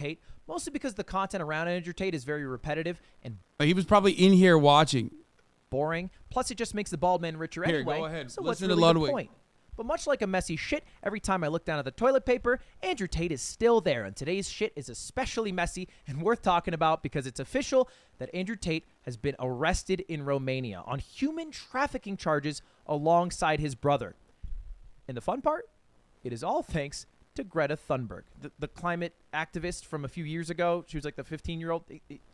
Tate, mostly because the content around Andrew Tate is very repetitive and He was probably in here watching. boring. Plus, it just makes the bald man richer anyway. Go ahead. So Listen what's to really the Ludwig. point? But much like a messy shit, every time I look down at the toilet paper, Andrew Tate is still there. And today's shit is especially messy and worth talking about because it's official that Andrew Tate has been arrested in Romania on human trafficking charges alongside his brother. And the fun part? It is all thanks to Greta Thunberg, the climate activist from a few years ago. She was like the 15-year-old.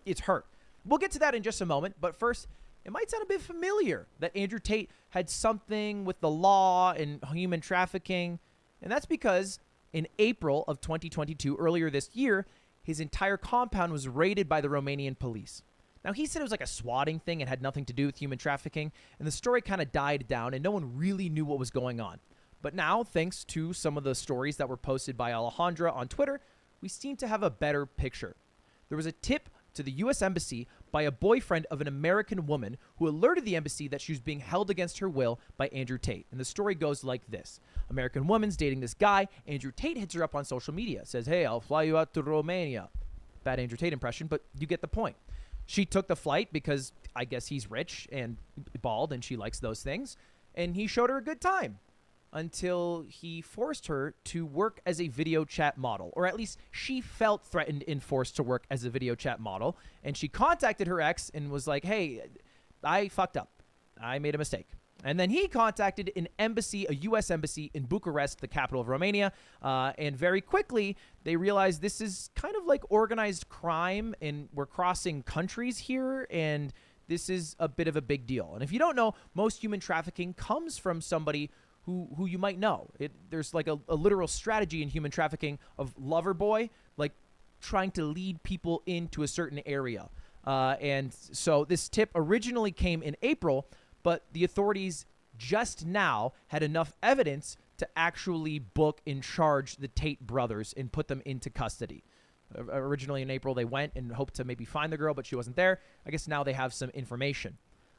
It's her. We'll get to that in just a moment. But first, it might sound a bit familiar that Andrew Tate had something with the law and human trafficking. And that's because in April of 2022, earlier this year, his entire compound was raided by the Romanian police. Now, he said it was like a swatting thing and had nothing to do with human trafficking. And the story kind of died down and no one really knew what was going on. But now, thanks to some of the stories that were posted by Alejandra on Twitter, we seem to have a better picture. There was a tip to the U.S. Embassy by a boyfriend of an American woman who alerted the embassy that she was being held against her will by Andrew Tate. And the story goes like this. American woman's dating this guy. Andrew Tate hits her up on social media. Says, hey, I'll fly you out to Romania. Bad Andrew Tate impression, but you get the point. She took the flight because I guess he's rich and bald and she likes those things. And he showed her a good time until he forced her to work as a video chat model, or at least she felt threatened and forced to work as a video chat model. And she contacted her ex and was like, hey, I fucked up. I made a mistake. And then he contacted an embassy, a U.S. embassy in Bucharest, the capital of Romania. And very quickly, they realized this is kind of like organized crime and we're crossing countries here. And this is a bit of a big deal. And if you don't know, most human trafficking comes from somebody who you might know. There's like a literal strategy in human trafficking of lover boy, like trying to lead people into a certain area. And so this tip originally came in April, but the authorities just now had enough evidence to actually book and charge the Tate brothers and put them into custody. Originally in April, they went and hoped to maybe find the girl, but she wasn't there. I guess now they have some information.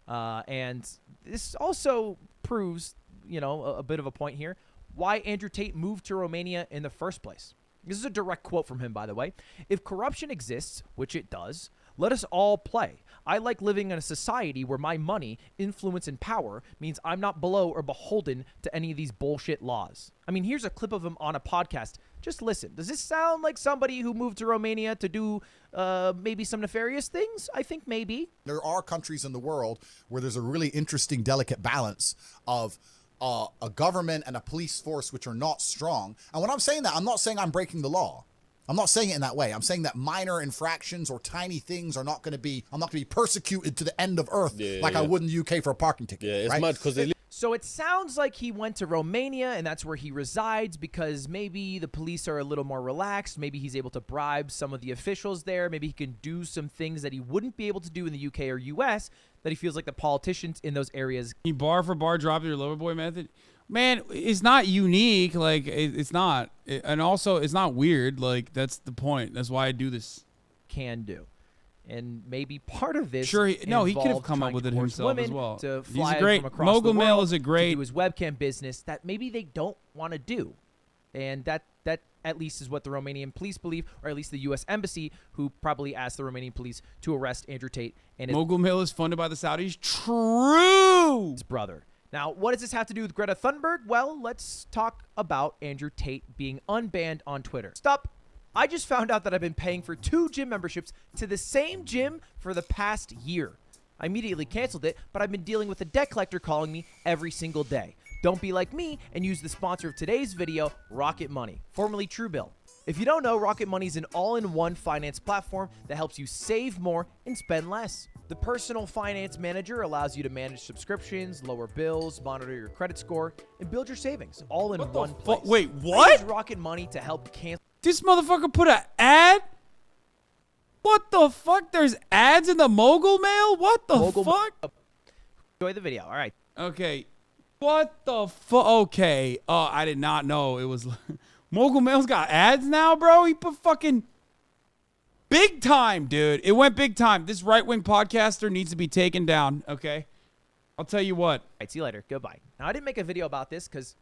And this also proves, you know, a bit of a point here, why Andrew Tate moved to Romania in the first place. This is a direct quote from him, by the way. If corruption exists, which it does, let us all play. I like living in a society where my money, influence, and power means I'm not below or beholden to any of these bullshit laws. I mean, here's a clip of him on a podcast. Just listen. Does this sound like somebody who moved to Romania to do maybe some nefarious things? I think maybe. There are countries in the world where there's a really interesting, delicate balance of a government and a police force which are not strong. And when I'm saying that, I'm not saying I'm breaking the law. I'm not saying it in that way. I'm saying that minor infractions or tiny things are not going to be, I'm not going to be persecuted to the end of earth I would in the UK for a parking ticket. Yeah, it's right? mad because they So it sounds like he went to Romania and that's where he resides because maybe the police are a little more relaxed. Maybe he's able to bribe some of the officials there. Maybe he can do some things that he wouldn't be able to do in the UK or US that he feels like the politicians in those areas. You bar for bar drop your lover boy method. Man, it's not unique. Like, it's not. And also, it's not weird. Like, that's the point. That's why I do this. Can do. And maybe part of this Sure, he could have involved come up trying with to it force himself women as well. to He's fly a great, from across Mogul the Mail world is a great, to do his webcam business that maybe they don't want to do. And that at least is what the Romanian police believe, or at least the U.S. Embassy, who probably asked the Romanian police to arrest Andrew Tate and Mogul Mail is funded by the Saudis. True. his brother. Now, what does this have to do with Greta Thunberg? Well, let's talk about Andrew Tate being unbanned on Twitter. Stop. I just found out that I've been paying for 2 gym memberships to the same gym for the past year. I immediately canceled it, but I've been dealing with a debt collector calling me every single day. Don't be like me and use the sponsor of today's video, Rocket Money, formerly Truebill. If you don't know, Rocket Money is an all-in-one finance platform that helps you save more and spend less. The personal finance manager allows you to manage subscriptions, lower bills, monitor your credit score, and build your savings all in one place. Wait, I what? use Rocket Money to help cancel. This motherfucker put an ad? What the fuck? There's ads in the Mogul Mail? What the fuck? Enjoy the video. All right. Okay. What the fuck? Okay. Oh, I did not know it was... Mogul Mail's got ads now, bro? He put fucking... Big time, dude. It went big time. This right-wing podcaster needs to be taken down, okay? I'll tell you what. All right, see you later. Goodbye. Now, I didn't make a video about this because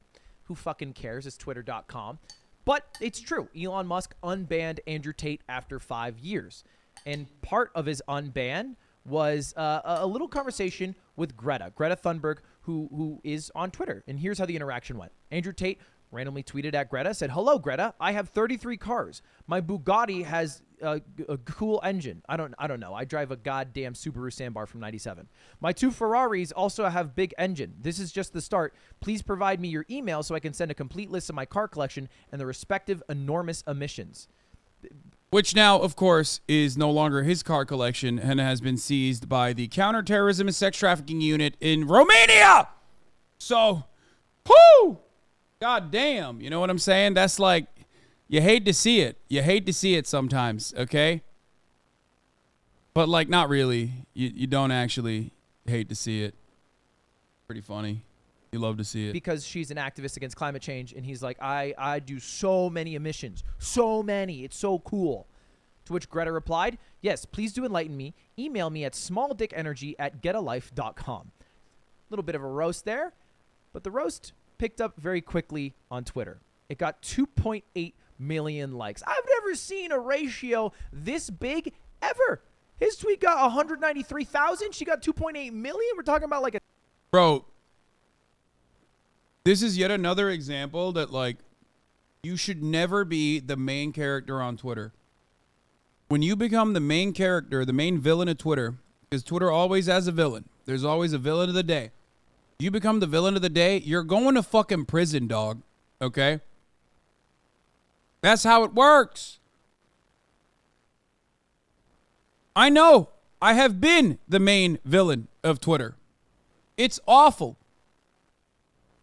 who fucking cares? It's twitter.com. But it's true. Elon Musk unbanned Andrew Tate after 5 years. And part of his unban was a little conversation with Greta Thunberg, who is on Twitter. And here's how the interaction went. Andrew Tate randomly tweeted at Greta, said, "Hello, Greta. I have 33 cars. My Bugatti has a cool engine. I don't know. I drive a goddamn Subaru Sandbar from 97. My 2 Ferraris also have big engine. This is just the start. Please provide me your email so I can send a complete list of my car collection and the respective enormous emissions." Which now, of course, is no longer his car collection and has been seized by the Counterterrorism and Sex Trafficking Unit in Romania. So, whoo! God damn. You know what I'm saying? That's like, you hate to see it. You hate to see it sometimes, okay? But, like, not really. You don't actually hate to see it. Pretty funny. You love to see it. Because she's an activist against climate change, and he's like, I do so many emissions. So many. It's so cool. To which Greta replied, "Yes, please do enlighten me. Email me at smalldickenergy@getalife.com. Little bit of a roast there, but the roast picked up very quickly on Twitter. It got 2.8 million likes. I've never seen a ratio this big ever. His tweet got 193,000. She got 2.8 million. We're talking about like a... Bro, this is yet another example that, like, you should never be the main character on Twitter. When you become the main character, the main villain of Twitter, because Twitter always has a villain. There's always a villain of the day. You become the villain of the day, you're going to fucking prison, dog. Okay? That's how it works. I know. I have been the main villain of Twitter. It's awful.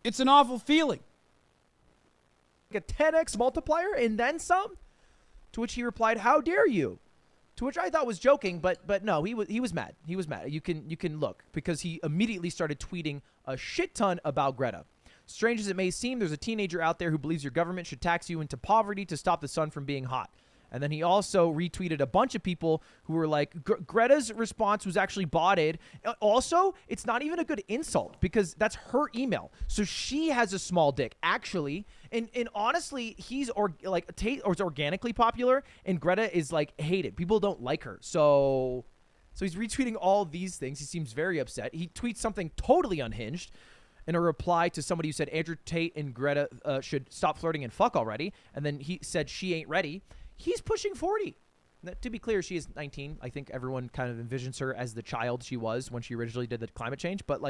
It's an awful feeling. a 10x multiplier and then some? To which he replied, "How dare you?" To which I thought was joking, but no, he was mad. He was mad. You can look, because he immediately started tweeting a shit ton about Greta. Strange as it may seem, there's a teenager out there who believes your government should tax you into poverty to stop the sun from being hot. And then he also retweeted a bunch of people who were like, Greta's response was actually botted. Also, it's not even a good insult because that's her email. So she has a small dick, actually. And honestly, Tate is organically popular, and Greta is like hated. People don't like her. So he's retweeting all these things. He seems very upset. He tweets something totally unhinged in a reply to somebody who said Andrew Tate and Greta should stop flirting and fuck already. And then he said she ain't ready. He's pushing 40. Now, to be clear, she is 19. I think everyone kind of envisions her as the child she was when she originally did the climate change. But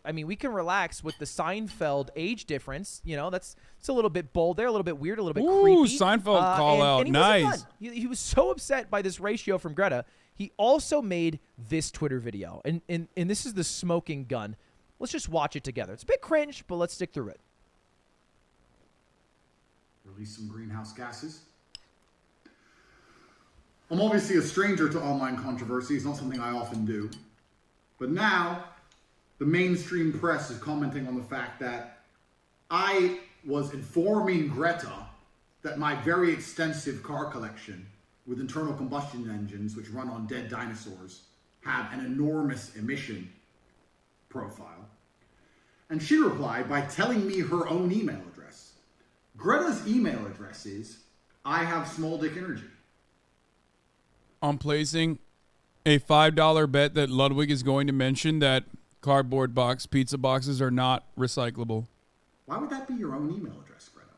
I mean, we can relax with the Seinfeld age difference. You know, it's a little bit bold there, a little bit weird, a little bit creepy. Ooh, Seinfeld call out. And he nice. wasn't done. He was so upset by this ratio from Greta. He also made this Twitter video. And this is the smoking gun. Let's just watch it together. It's a bit cringe, but let's stick through it. Release some greenhouse gases. I'm obviously a stranger to online controversy. It's not something I often do. But now, the mainstream press is commenting on the fact that I was informing Greta that my very extensive car collection with internal combustion engines, which run on dead dinosaurs, have an enormous emission profile. And she replied by telling me her own email address. Greta's email address is, I have small dick energy. I'm placing a $5 bet that Ludwig is going to mention that cardboard pizza boxes are not recyclable. Why would that be your own email address, Greta?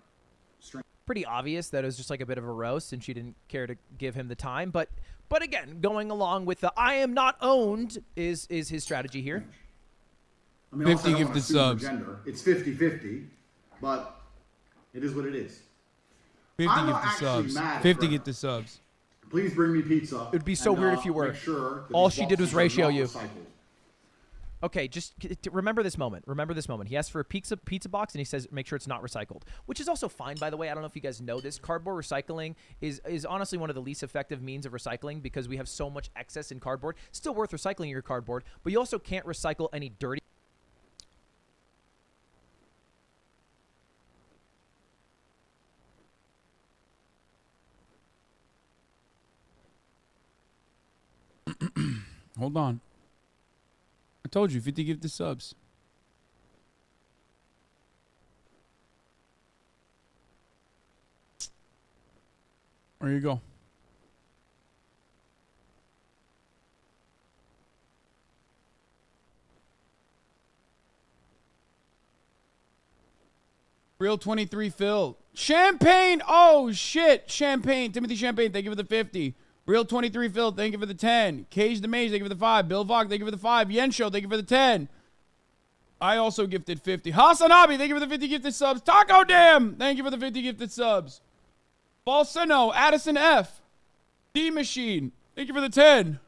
Pretty obvious that it was just like a bit of a roast and she didn't care to give him the time. But again, going along with the I am not owned is his strategy here. I mean, 50 gifted subs. It's 50-50, but it is what it is. 50 I'm not gifted actually subs. mad, 50 Greta. gifted subs. Please bring me pizza. It would be so weird if you were. Make sure that All these she did was boxes are ratio not you. recycled. Okay, just remember this moment. Remember this moment. He asked for a pizza box, and he says, make sure it's not recycled, which is also fine, by the way. I don't know if you guys know this. Cardboard recycling is honestly one of the least effective means of recycling because we have so much excess in cardboard. Still worth recycling your cardboard, but you also can't recycle any dirty. Hold on. I told you, 50 gifted subs. There you go. Real 23 Phil. Champagne. Oh, shit. Champagne. Timothy Champagne, thank you for the 50. Real 23 Phil, thank you for the 10. Cage the Maze, thank you for the 5. Bill Vog, thank you for the 5. Yen Show, thank you for the 10. I also gifted 50. Hasan Abi, thank you for the 50 gifted subs. Taco Dam, thank you for the 50 gifted subs. Balsano, Addison F. D Machine, thank you for the 10.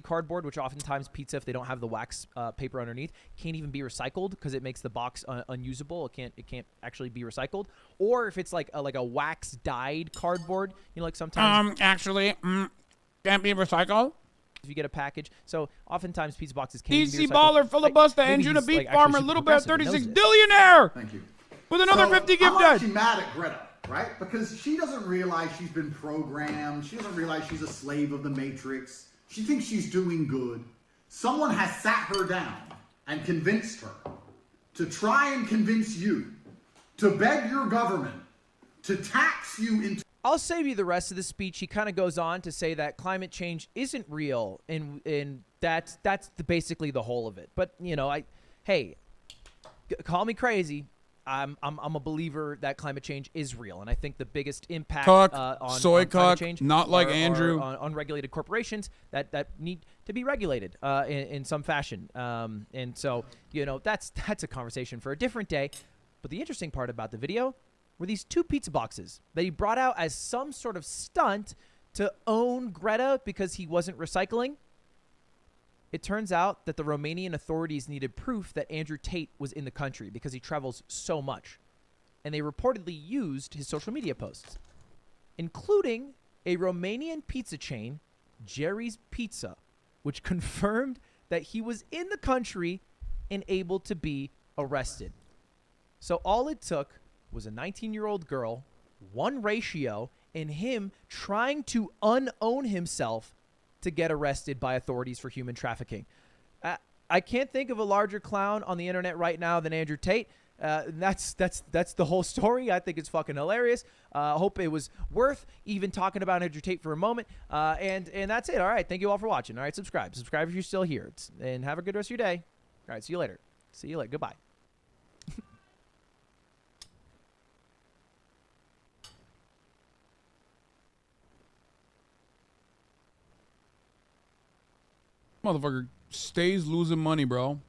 Cardboard, which oftentimes pizza, if they don't have the wax paper underneath, can't even be recycled because it makes the box unusable. It can't actually be recycled. Or if it's like a wax dyed cardboard, you know, like sometimes Can't be recycled. if you get a package. So oftentimes pizza boxes can't even be DC recycled. Baller, Filibuster, Maybe Andrew the he's, Beat like, actually Farmer, super Little Bear progressive and knows 36 it. billionaire Thank you. with another So, 50 gift I'm dead. actually mad at Greta, right? Because she doesn't realize she's been programmed. She doesn't realize she's a slave of the Matrix. She thinks she's doing good. Someone has sat her down and convinced her to try and convince you to beg your government to tax you into... I'll save you the rest of the speech. He kind of goes on to say that climate change isn't real, and that's basically the whole of it. But you know, call me crazy. I'm a believer that climate change is real, and I think the biggest impact on climate change, not like are Andrew, on unregulated corporations that need to be regulated in some fashion. And so, you know, that's a conversation for a different day. But the interesting part about the video were these 2 pizza boxes that he brought out as some sort of stunt to own Greta because he wasn't recycling. It turns out that the Romanian authorities needed proof that Andrew Tate was in the country because he travels so much. And they reportedly used his social media posts, including a Romanian pizza chain, Jerry's Pizza, which confirmed that he was in the country and able to be arrested. So all it took was a 19-year-old girl, one ratio, and him trying to unown himself to get arrested by authorities for human trafficking. I can't think of a larger clown on the internet right now than Andrew Tate. That's the whole story. I think it's fucking hilarious. Hope it was worth even talking about Andrew Tate for a moment. And that's it. All right. Thank you all for watching. All right. Subscribe if you're still here. And have a good rest of your day. All right. See you later. Goodbye. Motherfucker stays losing money, bro.